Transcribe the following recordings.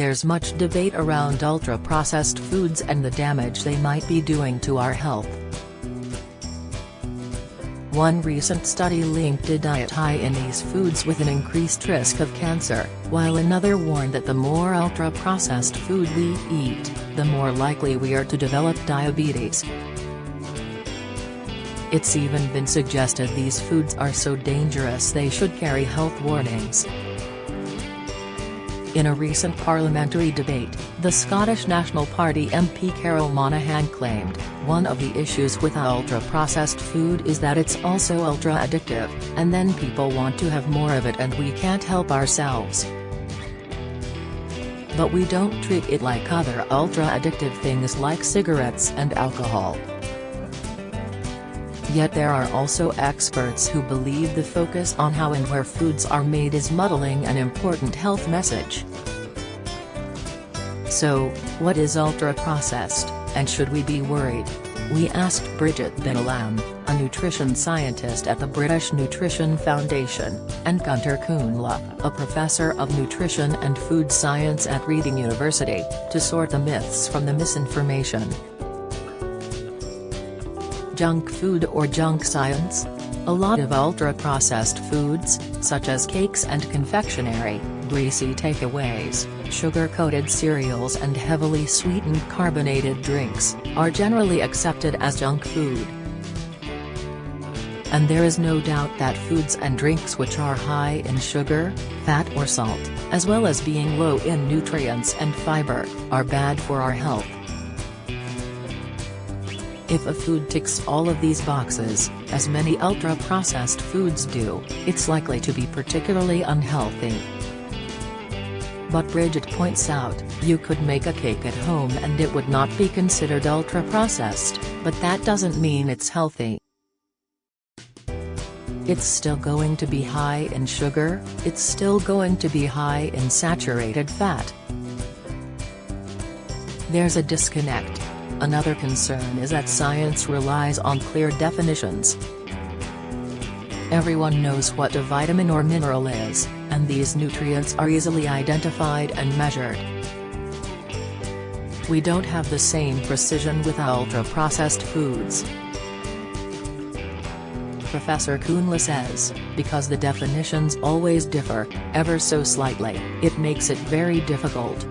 There's much debate around ultra-processed foods and the damage they might be doing to our health. One recent study linked a diet high in these foods with an increased risk of cancer, while another warned that the more ultra-processed food we eat, the more likely we are to develop diabetes. It's even been suggested these foods are so dangerous they should carry health warnings. In a recent parliamentary debate, the Scottish National Party MP Carol Monaghan claimed, one of the issues with ultra-processed food is that it's also ultra-addictive, and then people want to have more of it and we can't help ourselves. But we don't treat it like other ultra-addictive things like cigarettes and alcohol. Yet there are also experts who believe the focus on how and where foods are made is muddling an important health message. So, what is ultra-processed, and should we be worried? We asked Bridget Ben-Alam, a nutrition scientist at the British Nutrition Foundation, and Gunter Kuhnle, a professor of nutrition and food science at Reading University, to sort the myths from the misinformation. Junk food or junk science? A lot of ultra-processed foods, such as cakes and confectionery, greasy takeaways, sugar-coated cereals and heavily sweetened carbonated drinks, are generally accepted as junk food. And there is no doubt that foods and drinks which are high in sugar, fat or salt, as well as being low in nutrients and fiber, are bad for our health. If a food ticks all of these boxes, as many ultra-processed foods do, it's likely to be particularly unhealthy. But Bridget points out, you could make a cake at home and it would not be considered ultra-processed, but that doesn't mean it's healthy. It's still going to be high in sugar, it's still going to be high in saturated fat. There's a disconnect. Another concern is that science relies on clear definitions. Everyone knows what a vitamin or mineral is, and these nutrients are easily identified and measured. We don't have the same precision with ultra-processed foods. Professor Kuhnle says, because the definitions always differ, ever so slightly, it makes it very difficult.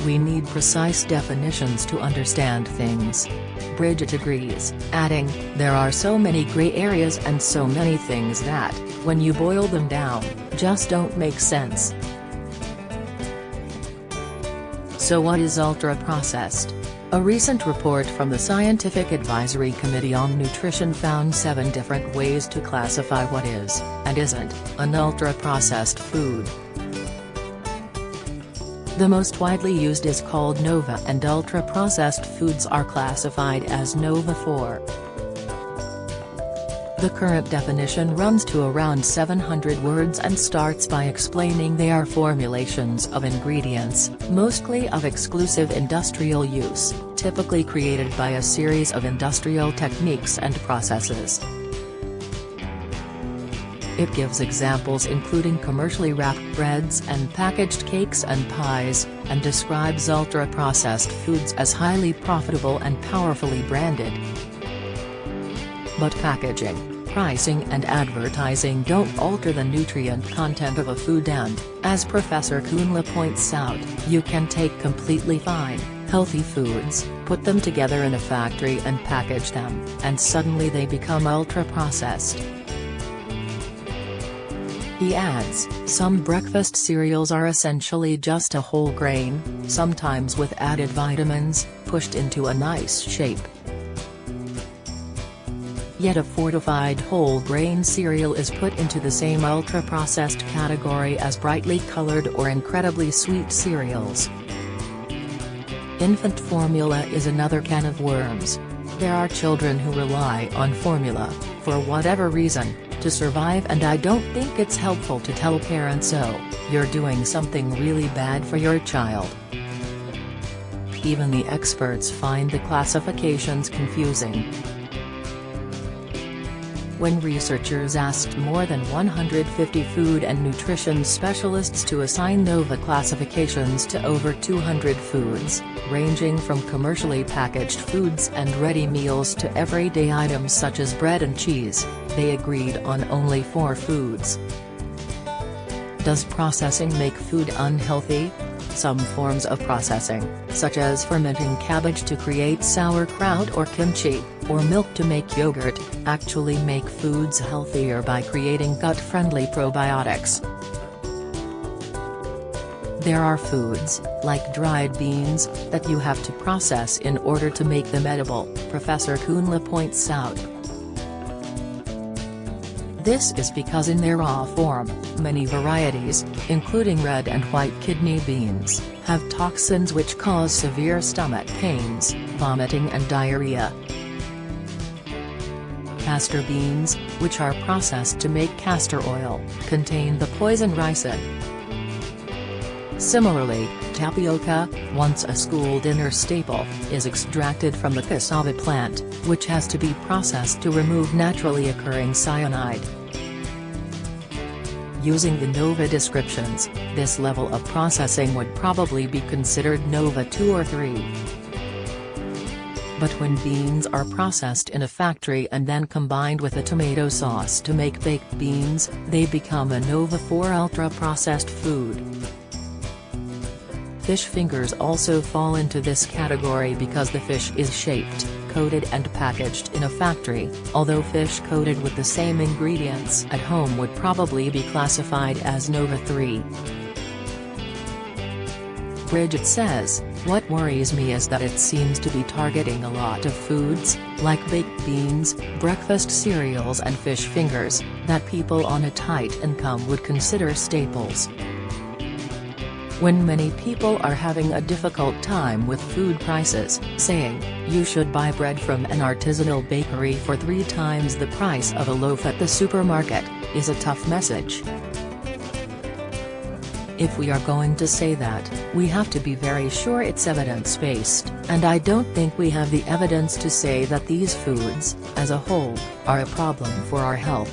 We need precise definitions to understand things. Bridget agrees, adding, there are so many gray areas and so many things that, when you boil them down, just don't make sense. So what is ultra-processed? A recent report from the Scientific Advisory Committee on Nutrition found 7 different ways to classify what is, and isn't, an ultra-processed food. The most widely used is called NOVA, and ultra-processed foods are classified as NOVA 4. The current definition runs to around 700 words and starts by explaining they are formulations of ingredients, mostly of exclusive industrial use, typically created by a series of industrial techniques and processes. It gives examples including commercially wrapped breads and packaged cakes and pies, and describes ultra-processed foods as highly profitable and powerfully branded. But packaging, pricing and advertising don't alter the nutrient content of a food and, as Professor Kuhnle points out, you can take completely fine, healthy foods, put them together in a factory and package them, and suddenly they become ultra-processed. He adds, some breakfast cereals are essentially just a whole grain, sometimes with added vitamins, pushed into a nice shape. Yet a fortified whole grain cereal is put into the same ultra-processed category as brightly colored or incredibly sweet cereals. Infant formula is another can of worms. There are children who rely on formula, for whatever reason, to survive, and I don't think it's helpful to tell parents, oh, you're doing something really bad for your child. Even the experts find the classifications confusing. when researchers asked more than 150 food and nutrition specialists to assign NOVA classifications to over 200 foods, ranging from commercially packaged foods and ready meals to everyday items such as bread and cheese, they agreed on only 4 foods. Does processing make food unhealthy? Some forms of processing, such as fermenting cabbage to create sauerkraut or kimchi, or milk to make yogurt, actually make foods healthier by creating gut-friendly probiotics. There are foods, like dried beans, that you have to process in order to make them edible, Professor Kuhnle points out. This is because in their raw form, many varieties, including red and white kidney beans, have toxins which cause severe stomach pains, vomiting and diarrhea. Castor beans, which are processed to make castor oil, contain the poison ricin. Similarly, tapioca, once a school dinner staple, is extracted from the cassava plant, which has to be processed to remove naturally occurring cyanide. Using the NOVA descriptions, this level of processing would probably be considered NOVA 2 or 3. But when beans are processed in a factory and then combined with a tomato sauce to make baked beans, they become a NOVA 4 ultra-processed food. Fish fingers also fall into this category because the fish is shaped, coated and packaged in a factory, although fish coated with the same ingredients at home would probably be classified as NOVA 3. Bridget says, "What worries me is that it seems to be targeting a lot of foods, like baked beans, breakfast cereals and fish fingers, that people on a tight income would consider staples. When many people are having a difficult time with food prices, saying, 'You should buy bread from an artisanal bakery for 3 times the price of a loaf at the supermarket,' is a tough message. If we are going to say that, we have to be very sure it's evidence-based, and I don't think we have the evidence to say that these foods, as a whole, are a problem for our health."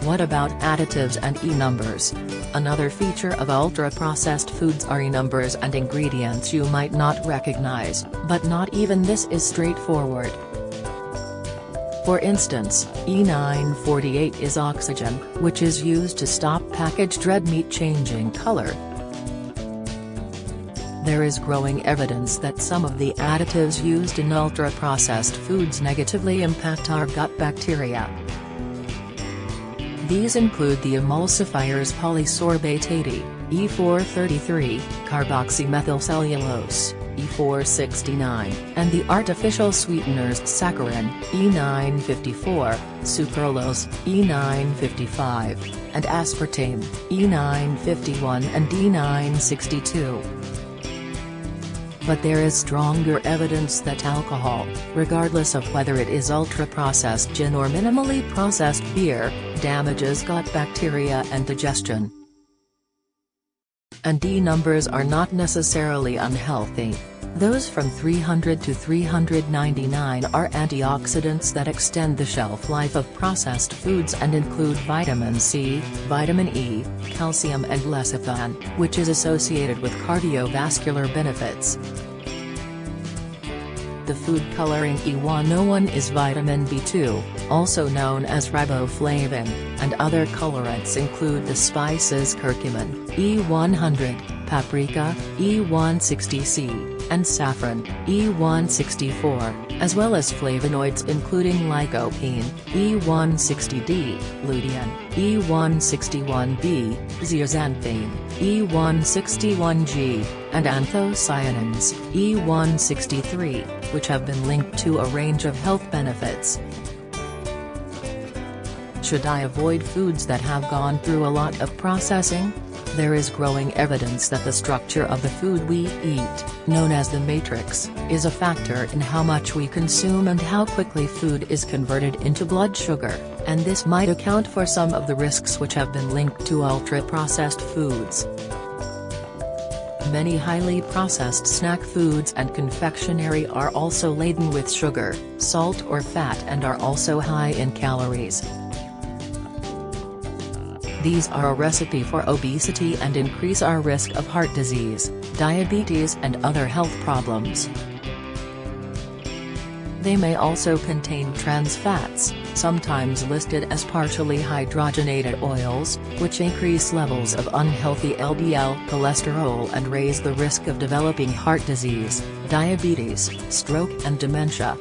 What about additives and E-numbers? Another feature of ultra-processed foods are E-numbers and ingredients you might not recognize, but not even this is straightforward. For instance, E948 is oxygen, which is used to stop packaged red meat changing color. There is growing evidence that some of the additives used in ultra-processed foods negatively impact our gut bacteria. These include the emulsifiers polysorbate 80, E433, carboxymethylcellulose, E469, and the artificial sweeteners saccharin, E954, sucralose, E955, and aspartame, E951 and E962. But there is stronger evidence that alcohol, regardless of whether it is ultra-processed gin or minimally processed beer, damages gut bacteria and digestion. And E-numbers are not necessarily unhealthy. Those from 300 to 399 are antioxidants that extend the shelf life of processed foods and include vitamin C, vitamin E, calcium and lecithin, which is associated with cardiovascular benefits. The food coloring E101 is vitamin B2, also known as riboflavin, and other colorants include the spices curcumin, E100, paprika, E160C, and saffron, E164, as well as flavonoids including lycopene, E160D, lutein, E161B, zeaxanthine, E161G, and anthocyanins, E163, which have been linked to a range of health benefits. Should I avoid foods that have gone through a lot of processing? There is growing evidence that the structure of the food we eat, known as the matrix, is a factor in how much we consume and how quickly food is converted into blood sugar, and this might account for some of the risks which have been linked to ultra-processed foods. Many highly processed snack foods and confectionery are also laden with sugar, salt or fat and are also high in calories. These are a recipe for obesity and increase our risk of heart disease, diabetes and other health problems. They may also contain trans fats, sometimes listed as partially hydrogenated oils, which increase levels of unhealthy LDL cholesterol and raise the risk of developing heart disease, diabetes, stroke and dementia.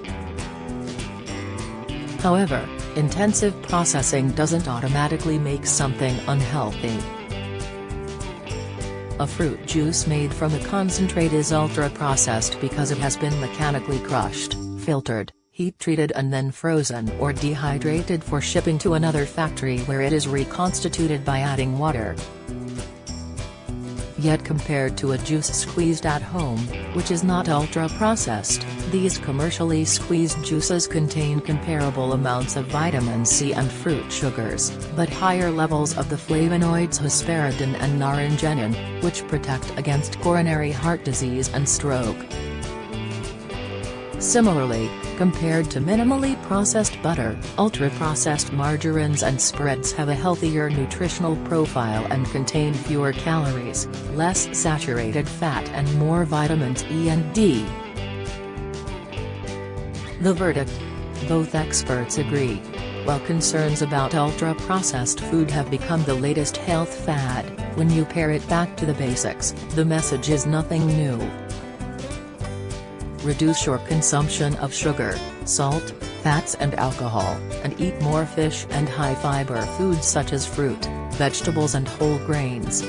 However, intensive processing doesn't automatically make something unhealthy. A fruit juice made from a concentrate is ultra-processed because it has been mechanically crushed, filtered, heat-treated and then frozen or dehydrated for shipping to another factory where it is reconstituted by adding water. Yet compared to a juice squeezed at home, which is not ultra-processed, these commercially squeezed juices contain comparable amounts of vitamin C and fruit sugars, but higher levels of the flavonoids hesperidin and naringenin, which protect against coronary heart disease and stroke. Similarly, compared to minimally processed butter, ultra-processed margarines and spreads have a healthier nutritional profile and contain fewer calories, less saturated fat and more vitamins E and D. The verdict? Both experts agree. While concerns about ultra-processed food have become the latest health fad, when you pare it back to the basics, the message is nothing new. Reduce your consumption of sugar, salt, fats and alcohol, and eat more fish and high-fiber foods such as fruit, vegetables and whole grains.